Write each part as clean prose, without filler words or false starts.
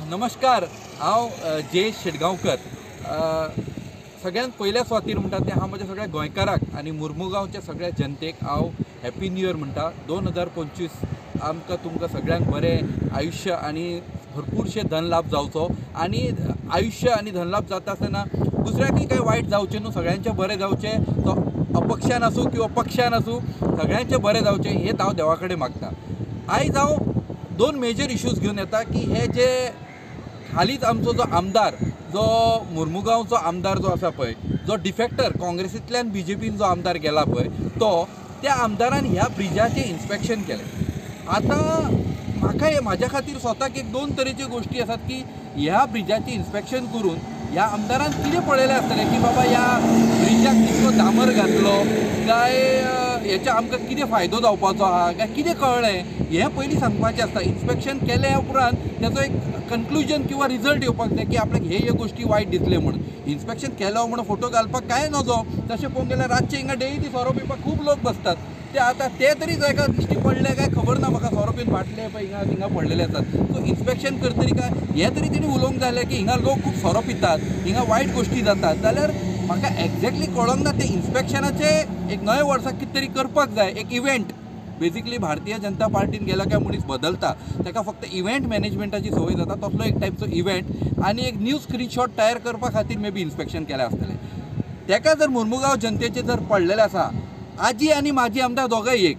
नमस्कार। हांव जयेश शेटगांवकर। सगळ्यांत पयल्या सुवातेर म्हणटा तें हांव म्हज्या सगळ्या गोंयकारांक आनी मुर्मुगांवच्या सगळ्या जनतेक हांव हॅपी न्यू इयर म्हणटा। 2025 आमकां तुमकां सगळ्यांक बरें आयुश्य आनी भरपूरशे धनलाभ जावचो। आनी आयुश्य आनी धनलाभ जाता आसतना दुसऱ्याकय काही वायट जावचें न्हू, सगळ्यांचें बरें जावचें। तो अपक्षान आसूं किंवा पक्षान आसूं, सगळ्यांचें बरें जावचें हेंच हांव देवा कडेन मागता। आयज हांव दोन मेजर इश्यूज घेवन येता की हे जे हालींच आमचो जो आमदार, जो मुर्मुगांवचो आमदार जो आसा पळय, जो डिफेक्टर काँग्रेसींतल्यान BJPन जो आमदार गेला पळय, तो त्या आमदारान ह्या ब्रिजाचें इन्स्पेक्शन केलें। आतां म्हाका म्हाज्या खातीर स्वताक एक दोन तरेच्यो गोश्टी आसात की ह्या ब्रिजाचें इन्स्पेक्शन करून ह्या आमदारान कितें पळयलें आसतलें की बाबा ह्या ब्रिजाक कितलो डांबर घातलो काय हेच्या आमकां कितें फायदो जावपाचो आहा काय कितें कळ्ळें हें पयलीं सांगपाचें आसता। इन्स्पेक्शन केल्या उपरांत त्याचो एक कन्क्लुजन किंवा रिजल्ट येवपाक जाय की आपल्याक हे गोश्टी वायट दिसले म्हणून। इन्स्पेक्शन केलो म्हणून फोटो घालपाक कांय नजो, तशें पळोवंक गेल्यार रातचे हिंगा डेली सोरो पिवपाक खूब लोक बसतात। ते आतां ते तरी जाका दिश्टी पडले काय खबर ना म्हाका, सोरो पिवन बाटले पळय हिंगा पडलेले आसात। सो इन्स्पेक्शन करतरी काय हें तरी तेणी उलोवंक जाय की हिंगा लोक खूब सोरो पितात, हिंगा वायट गोश्टी जातात। जाल्यार म्हाका एक्झॅक्टली कळोंक ना ते इन्स्पेक्शनाचे एक नव्या वर्साक कितें तरी करपाक जाय, एक इव्हेंट। बेसिकली भारतीय जनता पार्टीन गेलो काय मनीस बदलता, ताका फक्त इव्हेंट मॅनेजमेंटाची संवय जाता, तसलो एक टायपचो इव्हेंट आनी एक न्यू स्क्रीनशॉट तयार करपा खातीर मे बी इन्स्पेक्शन केलें आसतलें। ताका जर मुर्मुगांव जनतेचे जर पडलेले आसा, आजी आनी माजी आमदार दोगांय एक,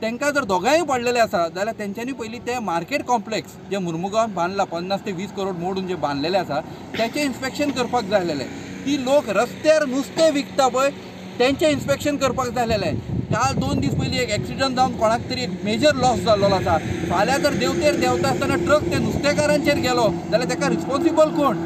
तांकां जर दोगांय पडलेले आसा जाल्यार तेंच्यांनी पयलीं ते मार्केट कॉम्प्लेक्स जे मुर्मुगांवान बांदला 50 ते 20 करोड मोडून जे बांदलेले आसा त्याचें इन्स्पेक्शन करपाक जाय आसलेलें। ती लोक रस्त्यार नुस्तें विकता पळय तेंचें इन्स्पेक्शन करपाक जाय आसलेलें। काल 2 दीस पयलीं एक एक्सिडंट जावन कोणाक तरी एक मेजर लॉस जाल्लो आसा। फाल्यां जर देंवतेर देंवता आसतना ट्रक त्या नुस्तेकारांचेर गेलो जाल्यार ताका रिस्पॉन्सिबल कोण,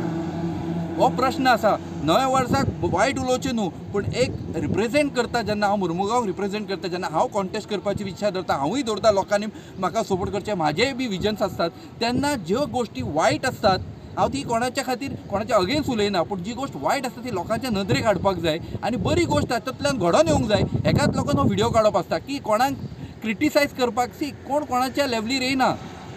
हो प्रश्न आसा। नव्या वर्साक वायट उलोवचें न्हू, पूण एक रिप्रेझेंट करता जेन्ना हांव मुर्मुगांव रिप्रेझेंट करता, जेन्ना हांव कॉन्टेस्ट करपाची इच्छा धरता, हांवूय दवरता लोकांनी म्हाका सपोर्ट करचें, म्हाजेय बी विजन्स आसतात, तेन्ना ज्यो गोश्टी वायट आसतात हांव ती कोणाच्या खातीर कोणाच्या अगेन्स्ट उलयना, पूण जी गोश्ट वायट आसता ती लोकांच्या नदरेक हाडपाक जाय आनी बरी गोश्ट तातूंतल्यान घडोवन येवंक जाय। एकाच लोकांक व्हिडिओ काडप आसता की कोणाक क्रिटिसायज करपाक, कोण कोणाच्या लेवलीर येयना,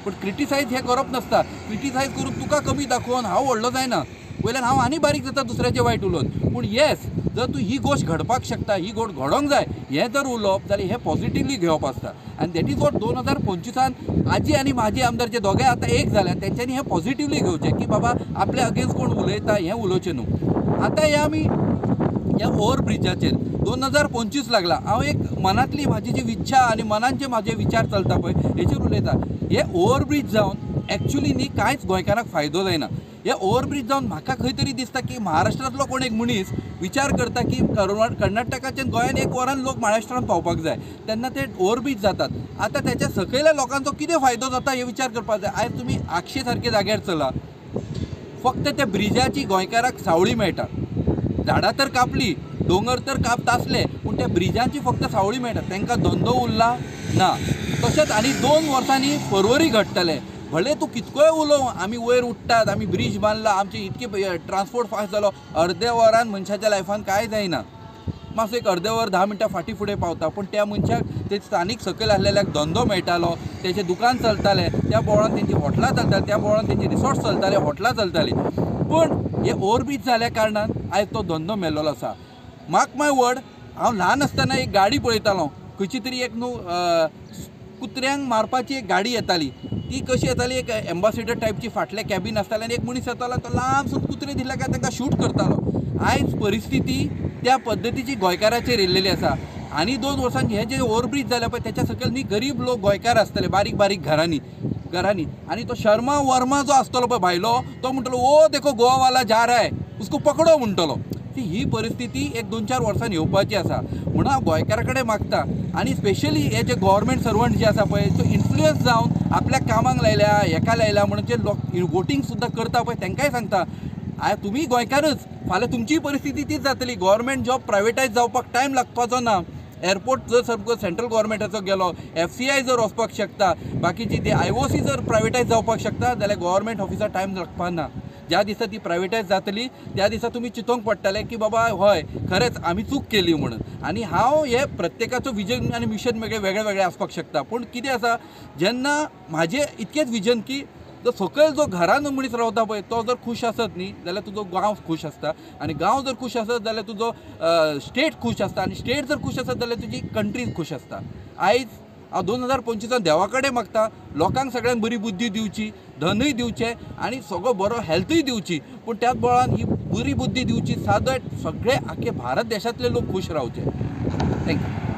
पूण क्रिटिसायज हें करप नासता। क्रिटिसायज करून तुका कमी दाखोवन हांव व्हडलो जायना, वयल्यान हांव आनी बारीक जाता दुसऱ्याचें वायट उलोवन। पूण येस, जर तूं ही गोश्ट घडपाक शकता, ही गोश्ट घडोवंक जाय हें जर उलोवप जाल्यार हें पॉझिटिव्हली घेवप आसता। आनी दॅट इज वॉट 2025 आजी आनी माजी आमदार जे दोगांय आतां एक जाल्यात तेंच्यांनी हें पॉझिटिव्हली घेवचें की बाबा आपल्या अगेन्स्ट कोण उलयता हें उलोवचें न्हू। आतां हे आमी ह्या ओव्हर ब्रिजाचेर 2025 लागला, हांव एक मनांतली म्हाजी जी इच्छा आनी मनांत जे म्हाजे विचार चलता पळय हेचेर उलयता। हे ओव्हर ब्रीज जावन एक्चुली न्ही कांयच गोंयकारांक फायदो जायना। हे ओव्हरब्रीज जावन म्हाका खंय तरी दिसता की महाराष्ट्रांतलो कोण एक मनीस विचार करता की कर्नाटकाच्यान गोंयान एक वरान लोक महाराष्ट्रांत पावपाक जाय, तेन्ना ते ओव्हरब्रीज जातात। आतां त्याच्या सकयल्या लोकांचो कितें फायदो जाता हे विचार करपाक जाय। आयज तुमी आक्षे सारके जाग्यार चला, फक्त त्या ब्रिजाची गोंयकाराक सावळी मेळटा। झाडां तर कापली, दोंगर तर कापता आसले, पूण त्या ब्रिजांची फक्त सावळी मेळटा, तांकां धंदो उरला ना। तशेंच आनी 2 वर्सांनी पर्वरी घडटले, भले तूं कितकोय उलोव आमी वयर उठतात, आमी ब्रीज बांदला, आमचे इतके ट्रान्सपोर्ट फास्ट जालो, अर्द्या वरान मनशाच्या लायफान कांय जायना। मातसो एक अर्दें वर 10 मिनटां फाटीं फुडें पावता, पूण त्या मनशाक ते स्थानीक सकयल आसलेल्याक धंदो मेळटालो, तेचें दुकान चलतालें, त्या बोळान तेंची हॉटलां चलतालीं, त्या बोळान तेंची रिसॉर्ट चलताले, हॉटलां चलतालीं। पूण हे ओव्हरब्रीज जाल्या कारणान आयज तो धंदो मेल्लोलो आसा। मार्क माय वर्ड, हांव ल्हान आसतना एक गाडी पळयतालो, खंयची तरी एक न्हू कुत्र्यांक मारपाची एक गाडी येताली। ती कशी येताली, एक एम्बेसेडर टायपची फाटले कॅबीन आसतालें आनी एक मनीस येतालो, तो लांबसून कुत्रे दिसले काय तांकां शूट करतालो। आयज परिस्थिती त्या पद्दतीची गोंयकाराचेर येयल्लेली आसा। आनी 2 वर्सांनी हे जे ओव्हरब्रीज जाल्या पळय त्याच्या सकयल न्ही गरीब लोक गोंयकार आसतले, बारीक बारीक घरांनी आनी तो शर्मा वर्मा जो आसतलो पळय भायलो, तो म्हणटलो ओ देखो गोवा वाला जा रहा है, उसको पकडो म्हणटलो। ही परिस्थिती एक 2-4 वर्सांनी येवपाची आसा, म्हणून हांव गोंयकारा कडेन मागता। आनी स्पेशली हे जे गव्हर्मेंट सर्वंट जे आसा पळय, तो इन्फ्लुयन्स जावन आपल्या कामाक लायल्या, हेका लायल्या म्हणून जे लोक वोटींग सुद्दां करता पळय तांकांय सांगता, तुमी गोंयकारच, फाल्यां तुमची परिस्थिती तीच जातली। गव्हर्मेंट जॉब प्रायवेटायज जावपाक टायम लागपाचो ना। एअरपोर्ट जर सपोज सेंट्रल गव्हर्मेंटाचो गेलो, FCI जर वचपाक शकता, बाकीची ती IOC जर प्रायवेटायज जावपाक शकता जाल्यार गव्हर्मेंट ऑफिसार टायम लागपाना। ज्या दिसा ती प्रायवेटायज जातली त्या दिसा तुमी चिंतूंक पडटलें की बाबा हय खरेंच आमी चूक केली म्हणून। आनी हांव हे प्रत्येकाचो विजन आनी मिशन वेगळे वेगळे आसपाक शकता, पूण कितें आसा जेन्ना म्हाजें इतकेंच विजन की जर सकयल जो घरान मनीस रावता पळय तो जर खूश आसत न्ही जाल्यार तुजो गांव खूश आसता आनी गांव जर खूश आसत जाल्यार तुजो स्टेट खूश आसता आनी स्टेट जर खूश आसत जाल्यार तुजी कंट्री खूश आसता. आयज हांव 2025 देवा कडेन मागता लोकांक सगळ्यांक बरी बुद्धी दिवची, धनूय दिवचें आनी सगळो बरो हेल्थूय दिवची, पूण त्याच बळान ही बरी बुद्धी दिवची सो दॅट सगळे आख्खे भारत देशांतले लोक खूश रावचे. थँक्यू.